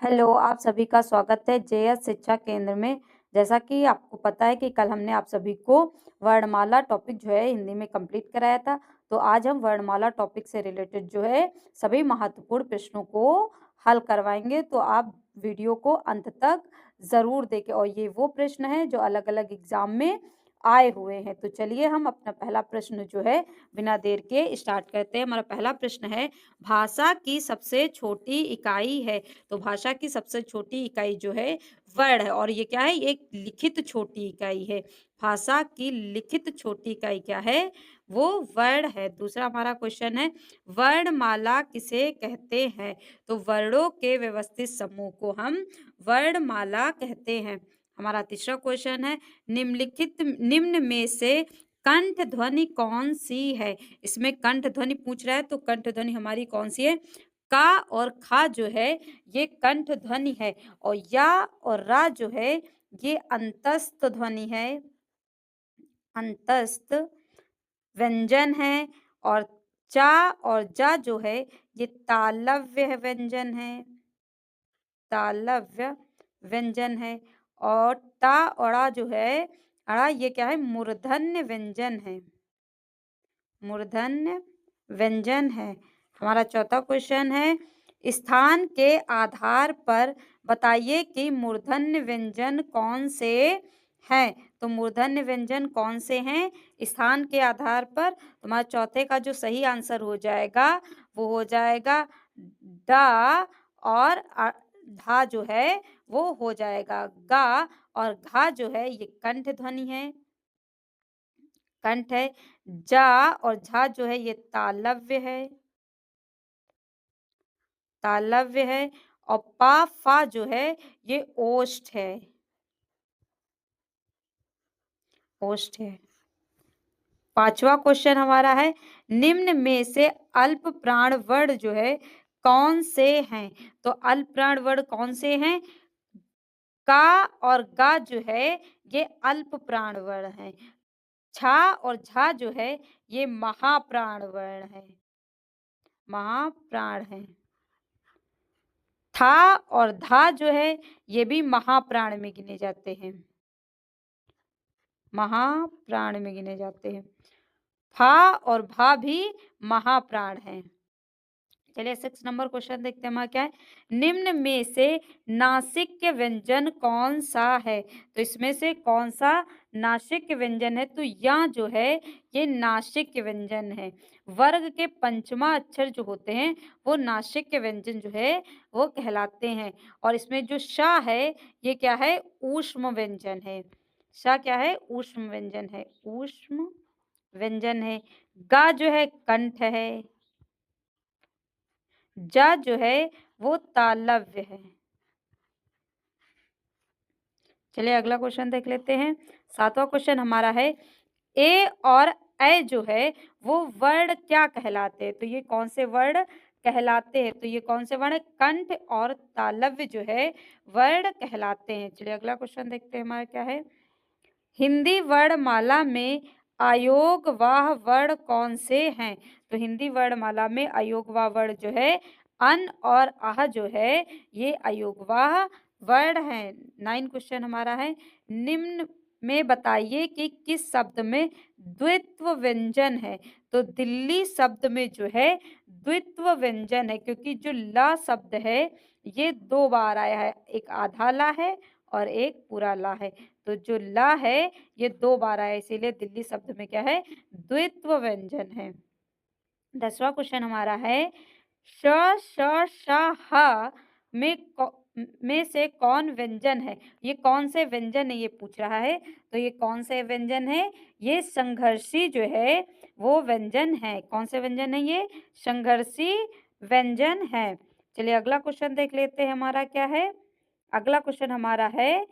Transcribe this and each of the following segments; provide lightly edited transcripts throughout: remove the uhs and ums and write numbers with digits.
Hello, आप सभी का स्वागत है जेएस शिक्षा केंद्र में। जैसा कि आपको पता है कि कल हमने आप सभी को वर्णमाला टॉपिक जो है हिंदी में कंप्लीट कराया था, तो आज हम वर्णमाला टॉपिक से रिलेटेड जो है सभी महत्वपूर्ण प्रश्नों को हल करवाएंगे। तो आप वीडियो को अंत तक ज़रूर देखें और ये वो प्रश्न हैं जो अलग-अलग एग्ज़ाम में आए हुए हैं। तो चलिए हम अपना पहला प्रश्न जो है बिना देर के स्टार्ट करते हैं। हमारा पहला प्रश्न है, भाषा की सबसे छोटी इकाई है। तो भाषा की सबसे छोटी इकाई जो है वर्ड है और ये क्या है? एक लिखित छोटी इकाई है। भाषा की लिखित छोटी इकाई क्या है? वो वर्ड है। दूसरा हमारा क्वेश्चन है, वर्णमाला किसे कहते हैं? तो वर्णों के व्यवस्थित समूह को हम वर्णमाला कहते हैं। हमारा तीसरा क्वेश्चन है, निम्न में से कंठ ध्वनि कौन सी है? इसमें कंठ ध्वनि पूछ रहा है तो कंठ ध्वनि हमारी कौन सी है? का और खा जो है ये कंठ ध्वनि है और या और रा जो है ये अंतस्थ ध्वनि है, अंतस्थ व्यंजन है। और चा और जा जो है ये तालव्य व्यंजन है, तालव्य व्यंजन है। और टा और ड़ा जो है अड़ा ये क्या है? मूर्धन्य व्यंजन है, मूर्धन्य व्यंजन है। हमारा चौथा क्वेश्चन है, स्थान के आधार पर बताइए कि मूर्धन्य व्यंजन कौन से हैं? तो मूर्धन्य व्यंजन कौन से हैं स्थान के आधार पर? तुम्हारा चौथे का जो सही आंसर हो जाएगा वो हो जाएगा डा और धा जो है वो हो जाएगा गा। और घा जो है ये कंठ ध्वनि है, कंठ है। जा और झा जो है ये तालव्य है, तालव्य है। और पा फा जो है ये ओष्ठ है, ओष्ठ है। पांचवा क्वेश्चन हमारा है, निम्न में से अल्प प्राण वर्ण जो है कौन से हैं? तो अल्प प्राण वर्ण कौन से हैं? का और गा जो है ये अल्प प्राण वर्ण है। छा और झा जो है ये महाप्राण वर्ण है, महाप्राण है। था और धा जो है ये भी महाप्राण में गिने जाते हैं, महाप्राण में गिने जाते हैं। फा और भा भी महाप्राण हैं। चलिए 6 नंबर क्वेश्चन देखते हैं हमारा क्या है, निम्न में से नासिक्य व्यंजन कौन सा है? तो इसमें से कौन सा नासिक्य व्यंजन है? तो या जो है ये नासिक्य व्यंजन है। वर्ग के पंचमा अक्षर जो होते हैं वो नासिक्य व्यंजन जो है वो कहलाते हैं। और इसमें जो शा है ये क्या है? ऊष्म व्यंजन है। शा क्या है? ऊष्म व्यंजन है, ऊष्म व्यंजन है। गा जो है कंठ है, जा जो है वो तालव्य है। चलिए अगला क्वेश्चन देख लेते हैं। 7वां क्वेश्चन हमारा है, ए और ऐ जो है वो वर्ण क्या कहलाते हैं? तो ये कौन से वर्ण कहलाते हैं? तो ये कौन से वर्ण? कंठ और तालव्य जो है वर्ण कहलाते हैं। चलिए अगला क्वेश्चन देखते हैं हमारा क्या है, हिंदी वर्णमाला में अयोगवाह वर्ण कौन से हैं? तो हिंदी वर्णमाला में अयोगवाह वर्ण जो है अन और आह जो है ये अयोगवाह वर्ण है। 9 क्वेश्चन हमारा है, निम्न में बताइए कि किस शब्द में द्वित्व व्यंजन है? तो दिल्ली शब्द में जो है द्वित्व व्यंजन है क्योंकि जो ला शब्द है ये 2 बार आया है, एक आधा ला है और एक पूरा ला है। तो जो ला है ये 2 बार आया इसीलिए दिल्ली शब्द में क्या है? द्वित्व व्यंजन है। 10वां क्वेश्चन हमारा है, श श श ह में से कौन व्यंजन है? ये कौन से व्यंजन है ये पूछ रहा है। तो ये कौन से व्यंजन है? ये संघर्षी जो है वो व्यंजन है। कौन से व्यंजन है ये? संघर्षी व्यंजन है। चलिए अगला क्वेश्चन देख लेते हैं हमारा क्या है। अगला क्वेश्चन हमारा है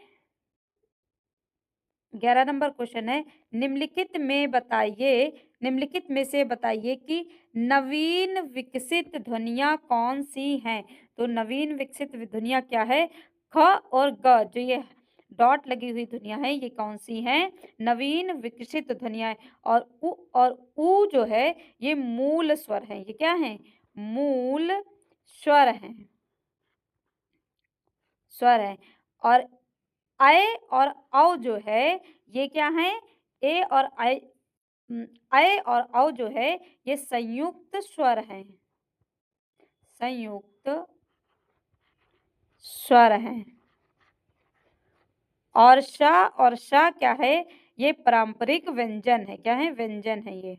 11 नंबर क्वेश्चन है, निम्नलिखित में से बताइए कि नवीन विकसित ध्वनियाँ कौन सी हैं? तो नवीन विकसित ध्वनियाँ क्या है? ख और ग जो ये डॉट लगी हुई ध्वनियाँ हैं ये कौन सी हैं? नवीन विकसित ध्वनियाँ हैं। और ऊ जो है ये मूल स्वर हैं। ये क्या हैं? मूल स्वर हैं, स्वर हैं। और अय और औ जो है ये क्या है? ए और अय और औ जो है ये संयुक्त स्वर हैं, संयुक्त स्वर हैं। और श क्या है? ये पारंपरिक व्यंजन है। क्या है? व्यंजन है ये।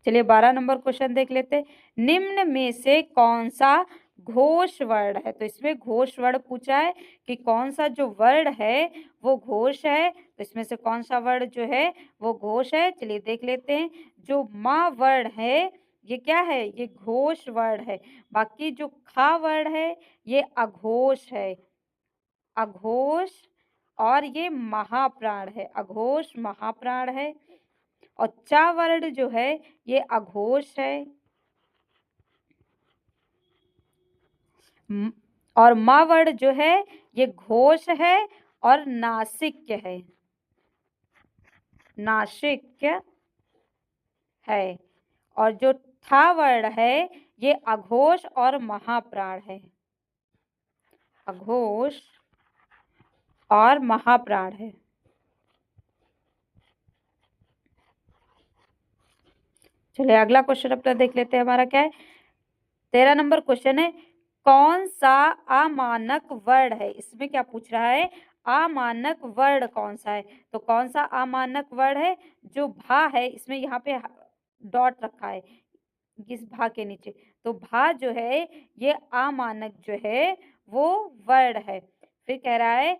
चलिए 12 नंबर क्वेश्चन देख लेते हैं। निम्न में से कौन सा घोष वर्ण है? तो इसमें घोष वर्ण पूछा है कि कौन सा जो वर्ण है वो घोष है। तो इसमें से कौन सा वर्ण जो है वो घोष है? चलिए देख लेते हैं। जो मा वर्ण है ये क्या है? ये घोष वर्ण है। बाकी जो खा वर्ण है ये अघोष है, अघोष। और ये महाप्राण है, अघोष महाप्राण है। और चा वर्ण जो है ये अघोष है। और मा वर्ण जो है ये घोष है और नासिक है, नासिक है। और जो था वर्ण है ये अघोष और महाप्राण है, अघोष और महाप्राण है। चलिए अगला क्वेश्चन अपना देख लेते हैं। हमारा क्या है? 13 नंबर क्वेश्चन है। कौन सा अमानक वर्ण है? इसमें क्या पूछ रहा है? अमानक वर्ण कौन सा है? तो कौन सा अमानक वर्ण है? जो भा है इसमें यहाँ पे डॉट रखा है इस भा के नीचे। तो भा जो है ये अमानक जो है वो वर्ण है। फिर कह रहा है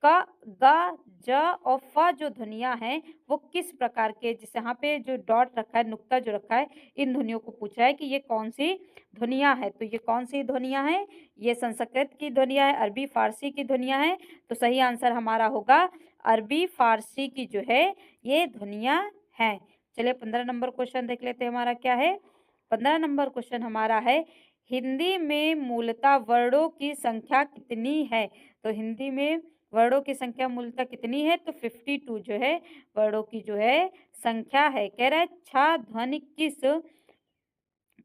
क, ग, ज और फ जो ध्वनियाँ हैं वो किस प्रकार के, जिस यहाँ पे जो डॉट रखा है, नुक्ता जो रखा है, इन ध्वनियों को पूछा है कि ये कौन सी ध्वनियाँ है। तो ये कौन सी ध्वनियाँ हैं? ये संस्कृत की ध्वनियाँ है, अरबी फारसी की ध्वनियाँ हैं। तो सही आंसर हमारा होगा अरबी फारसी की जो है ये ध्वनियाँ हैं। चलिए 15 नंबर क्वेश्चन देख लेते हैं। हमारा क्या है? 15 नंबर क्वेश्चन हमारा है हिंदी में मूलतः वर्णों की संख्या कितनी है? तो हिंदी में वर्णों की संख्या मूलतः कितनी है? तो 52 जो है वर्णों की जो है संख्या है। कह रहा है छा ध्वनि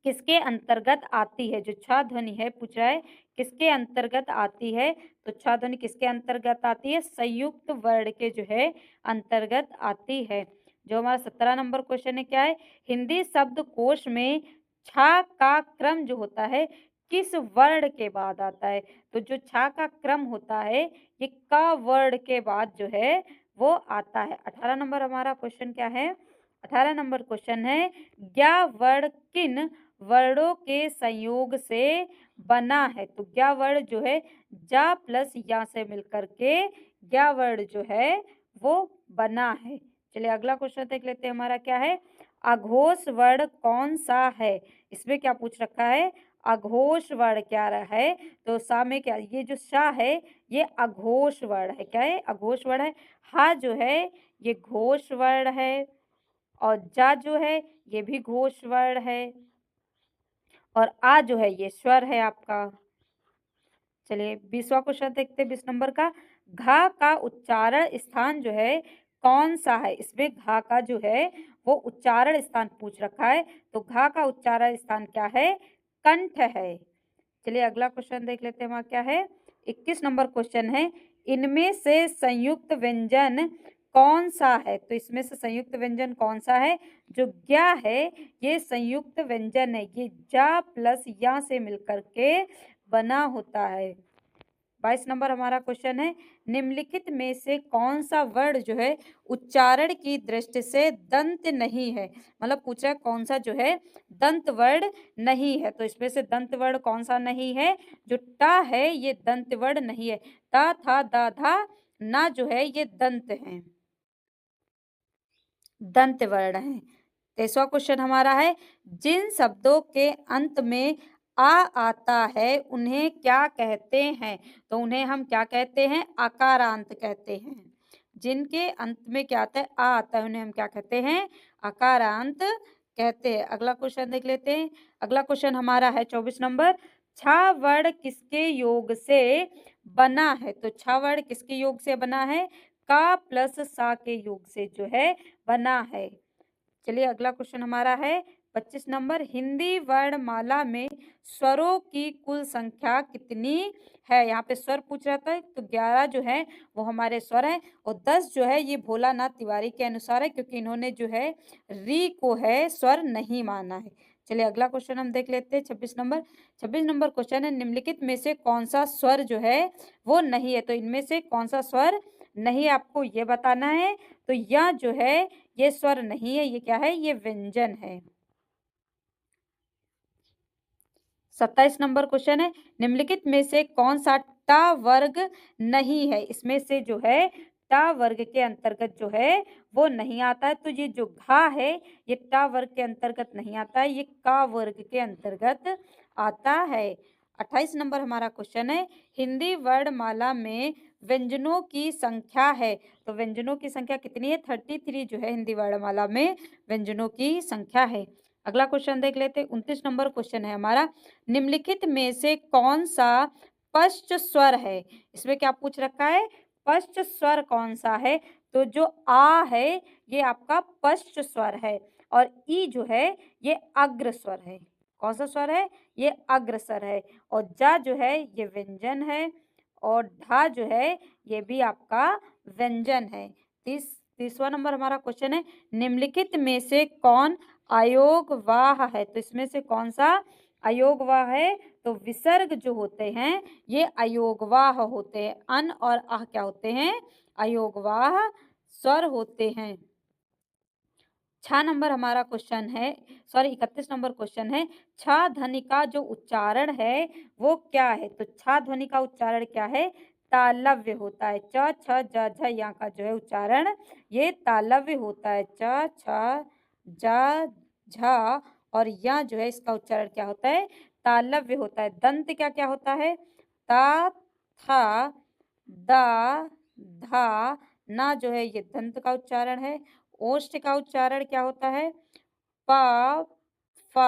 किसके अंतर्गत आती है? जो छा ध्वनि है पूछ रहा है किसके अंतर्गत आती है? तो छा ध्वनि किसके अंतर्गत आती है? संयुक्त वर्ण के जो है अंतर्गत आती है। जो हमारा 17 नंबर क्वेश्चन है क्या है? हिंदी शब्दकोश में छा का क्रम जो होता है किस वर्ण के बाद आता है? तो जो छा का क्रम होता है ये क वर्ण के बाद जो है वो आता है। 18 नंबर हमारा क्वेश्चन क्या है? 18 नंबर क्वेश्चन है ज्ञ वर्ण किन वर्णों के संयोग से बना है? तो ज्ञ वर्ण जो है जा प्लस या से मिलकर के ज्ञ वर्ण जो है वो बना है। चलिए अगला क्वेश्चन देख लेते हैं। हमारा क्या है? अघोष वर्ण कौन सा है? इसमें क्या पूछ रखा है? अघोष वर्ण क्या है? तो सा में क्या, ये जो सा है ये अघोष वर्ण है। क्या है? अघोष वर्ण है। हा जो है ये घोष वर्ण है। और जा जो है ये भी घोष वर्ण है। और आ जो है ये स्वर है आपका। चलिए 20वां क्वेश्चन देखते हैं 20 नंबर का। घा का उच्चारण स्थान जो है कौन सा है? इसमें घा का जो है वो उच्चारण स्थान पूछ रखा है। तो घा का उच्चारण स्थान क्या है? कंठ है। चलिए अगला क्वेश्चन देख लेते हैं। वहाँ क्या है? 21 नंबर क्वेश्चन है इनमें से संयुक्त व्यंजन कौन सा है? तो इसमें से संयुक्त व्यंजन कौन सा है? जो ज्ञ है ये संयुक्त व्यंजन है। ये जा प्लस या से मिलकर के बना होता है। 22 नंबर हमारा क्वेश्चन है निम्नलिखित में से कौन सा वर्ण जो है उच्चारण की दृष्टि से दंत नहीं है? मतलब पूछ रहा है कौन सा जो है दंत वर्ण नहीं है। तो इसमें से दंत वर्ण कौन सा नहीं है? जो टा है ये दंत वर्ण नहीं है। ता था दा धा ना जो है ये दंत है, दंत वर्ण है। 23वां क्वेश्चन हमारा है जिन शब्दों के अंत में आ आता है उन्हें क्या कहते हैं? तो उन्हें हम क्या कहते हैं? आकारांत कहते हैं। जिनके अंत में क्या आता है? आ आता है उन्हें हम क्या कहते हैं? आकारांत कहते हैं। अगला क्वेश्चन देख लेते हैं। अगला क्वेश्चन हमारा है 24 नंबर छा वर्ण किसके योग से बना है? तो छा वर्ण किसके योग से बना है? का प्लस सा के योग से जो है बना है। चलिए अगला क्वेश्चन हमारा है 25 नंबर, हिंदी वर्णमाला में स्वरों की कुल संख्या कितनी है? यहाँ पे स्वर पूछ रहा था, तो 11 जो है वो हमारे स्वर हैं और 10 जो है ये भोलानाथ तिवारी के अनुसार है, क्योंकि इन्होंने जो है री को है स्वर नहीं माना है। चलिए अगला क्वेश्चन हम देख लेते हैं 26 नंबर। 26 नंबर क्वेश्चन है, निम्नलिखित में से कौन सा स्वर जो है वो नहीं है? तो इनमें से कौन सा स्वर नहीं है आपको ये बताना है। तो यह जो है ये स्वर नहीं है, ये क्या है? ये व्यंजन है। 27 नंबर क्वेश्चन है, निम्नलिखित में से कौन सा टा वर्ग नहीं है? इसमें से जो है टा वर्ग के अंतर्गत जो है वो नहीं आता है। तो ये जो घा है ये टा वर्ग के अंतर्गत नहीं आता है, ये का वर्ग के अंतर्गत आता है। 28 नंबर हमारा क्वेश्चन है, हिंदी वर्णमाला में व्यंजनों की संख्या है। तो व्यंजनों की संख्या कितनी है? 33 जो है हिंदी वर्णमाला में व्यंजनों की संख्या है। अगला क्वेश्चन देख लेते हैं। 29 नंबर क्वेश्चन है हमारा, निम्नलिखित में से कौन सा पश्च स्वर है? इसमें क्या पूछ रखा है? पश्च स्वर कौन सा है? तो जो आ है ये आपका पश्च स्वर है और ई जो है ये अग्र स्वर है। कौन सा स्वर है? ये अग्र स्वर है। और जा जो है ये व्यंजन है और ढा जो है ये भी आपका व्यंजन है। 30वां नंबर हमारा क्वेश्चन है, निम्नलिखित में से कौन अयोगवाह है? तो इसमें से कौन सा अयोगवाह है? तो विसर्ग जो होते हैं ये अयोगवाह होते हैं। अन और आह क्या होते हैं? अयोगवाह स्वर होते हैं। 6 नंबर हमारा क्वेश्चन है, सॉरी 31 नंबर क्वेश्चन है, छ ध्वनि का जो उच्चारण है वो क्या है? तो छ ध्वनि का उच्चारण क्या है? तालव्य होता है। च छ ज झ यहाँ का जो है उच्चारण ये तालव्य होता है। च छ ज झ और यहाँ जो है इसका उच्चारण क्या होता है? तालव्य होता है। दंत क्या क्या होता है? ता था दा धा ना जो है ये दंत का उच्चारण है। ओष्ठ का उच्चारण क्या होता है? प, फ,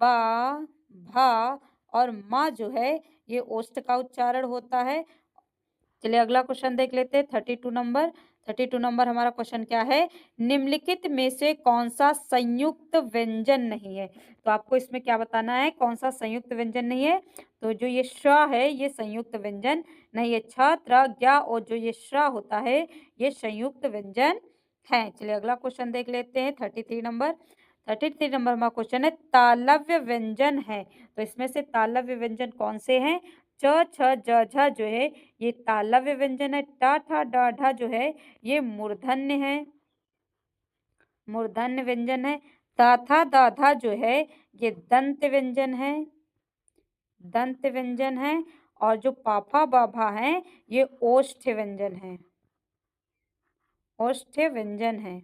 ब, भ और म जो है ये ओष्ठ का उच्चारण होता है। चलिए अगला क्वेश्चन देख लेते हैं 32 नंबर हमारा क्वेश्चन क्या है, निम्नलिखित में से कौन सा संयुक्त व्यंजन नहीं है? तो आपको इसमें क्या बताना है, कौन सा संयुक्त व्यंजन नहीं है? तो जो ये श है ये संयुक्त व्यंजन नहीं है। छ त्र ज्ञ और जो ये श्र होता है ये संयुक्त व्यंजन है। चलिए अगला क्वेश्चन देख लेते हैं 33 नंबर हमारा क्वेश्चन है, तालव्य व्यंजन है। तो इसमें से तालव्य व्यंजन कौन से हैं? च छ ज झ जो है ये तालव्य व्यंजन है। ट ठ ड ढ जो है ये मूर्धन्य है, मूर्धन्य व्यंजन है। त थ द ध जो है ये दंत व्यंजन है, दंत व्यंजन है। और जो पाफा बाभा है ये ओष्ठ व्यंजन है, ओष्ठ व्यंजन है।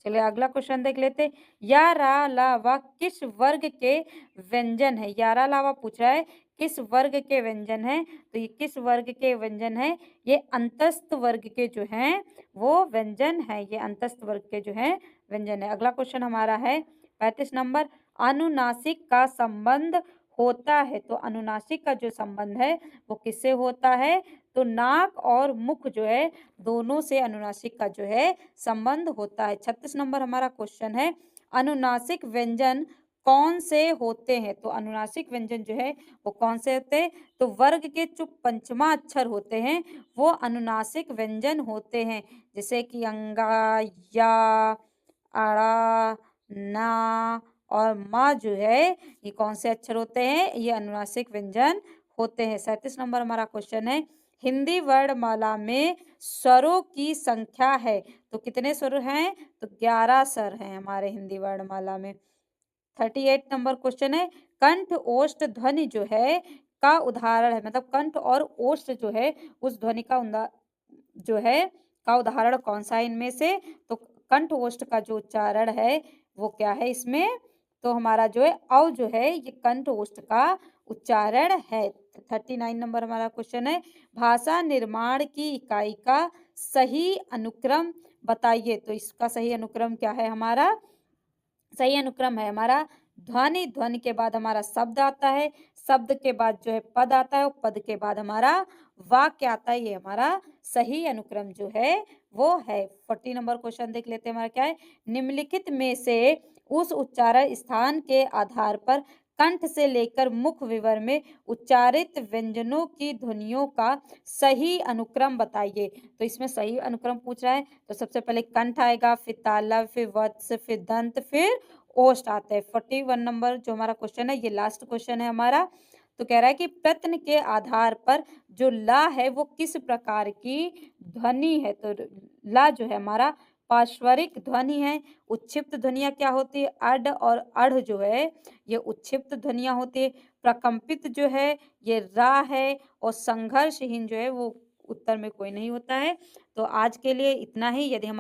चलिए अगला क्वेश्चन देख लेते हैं, या रा ला वा किस वर्ग के व्यंजन है? या रा ला वा पूछ रहा है किस वर्ग के व्यंजन है? तो ये किस वर्ग के व्यंजन है? ये अंतस्थ वर्ग के जो हैं वो व्यंजन है, ये अंतस्थ वर्ग के जो हैं व्यंजन है। अगला क्वेश्चन हमारा है 35 नंबर, अनुनासिक का संबंध होता है। तो अनुनासिक का जो संबंध है वो किससे होता है? तो नाक और मुख जो है दोनों से अनुनासिक का जो है संबंध होता है। 36 नंबर हमारा क्वेश्चन है, अनुनासिक व्यंजन कौन से होते हैं? तो अनुनासिक व्यंजन जो है वो कौन से होते हैं? तो वर्ग के जो पंचमा अक्षर होते हैं वो अनुनासिक व्यंजन होते हैं, जैसे कि अंगा, या, अड़ा, ना और मा जो है ये कौन से अक्षर होते हैं? ये अनुनासिक व्यंजन होते हैं। 37 नंबर हमारा क्वेश्चन है, हिंदी वर्णमाला में स्वरों की संख्या है। तो कितने स्वर हैं? तो 11 स्वर हैं हमारे हिंदी वर्णमाला में। 38 नंबर क्वेश्चन है, कंठ ओष्ठ ध्वनि जो है का उदाहरण है, मतलब कंठ और ओष्ठ जो है उस ध्वनि का जो है का उदाहरण कौन सा है इनमें से? तो कंठ ओष्ठ का जो उच्चारण है वो क्या है इसमें? तो हमारा जो है औ जो है ये कंठ ओष्ठ का उच्चारण है। 39 नंबर हमारा क्वेश्चन है, भाषा निर्माण की इकाई का सही अनुक्रम बताइए। तो इसका सही अनुक्रम क्या है हमारा? सही अनुक्रम है हमारा ध्वनि, ध्वनि के बाद हमारा शब्द आता है, शब्द के बाद जो है पद आता है और पद के बाद हमारा वाक्य आता है। ये हमारा सही अनुक्रम जो है वो है। 40 नंबर क्वेश्चन देख लेते हैं हमारा क्या है, निम्नलिखित में से उस उच्चारण स्थान के आधार पर कंठ से लेकर मुख विवर में उच्चारित व्यंजनों की ध्वनियों का सही अनुक्रम बताइए। तो इसमें सही अनुक्रम पूछ रहा है, तो सबसे पहले कंठ आएगा, फिर तालव्य, फिर वत्स, फिर दंत, फिर ओष्ठ आता है। 41 नंबर जो हमारा क्वेश्चन है, ये लास्ट क्वेश्चन है हमारा। तो कह रहा है कि प्रश्न के आधार पर जो ला है वो किस प्रकार की ध्वनि है। तो ला जो है हमारा पार्श्वरिक ध्वनि है। उच्छिप्त ध्वनियाँ क्या होती है, अड और अढ़ जो है ये उच्छिप्त ध्वनियाँ होती है। प्रकंपित जो है ये रा है, और संघर्षहीन जो है वो उत्तर में कोई नहीं होता है। तो आज के लिए इतना ही। यदि हमारा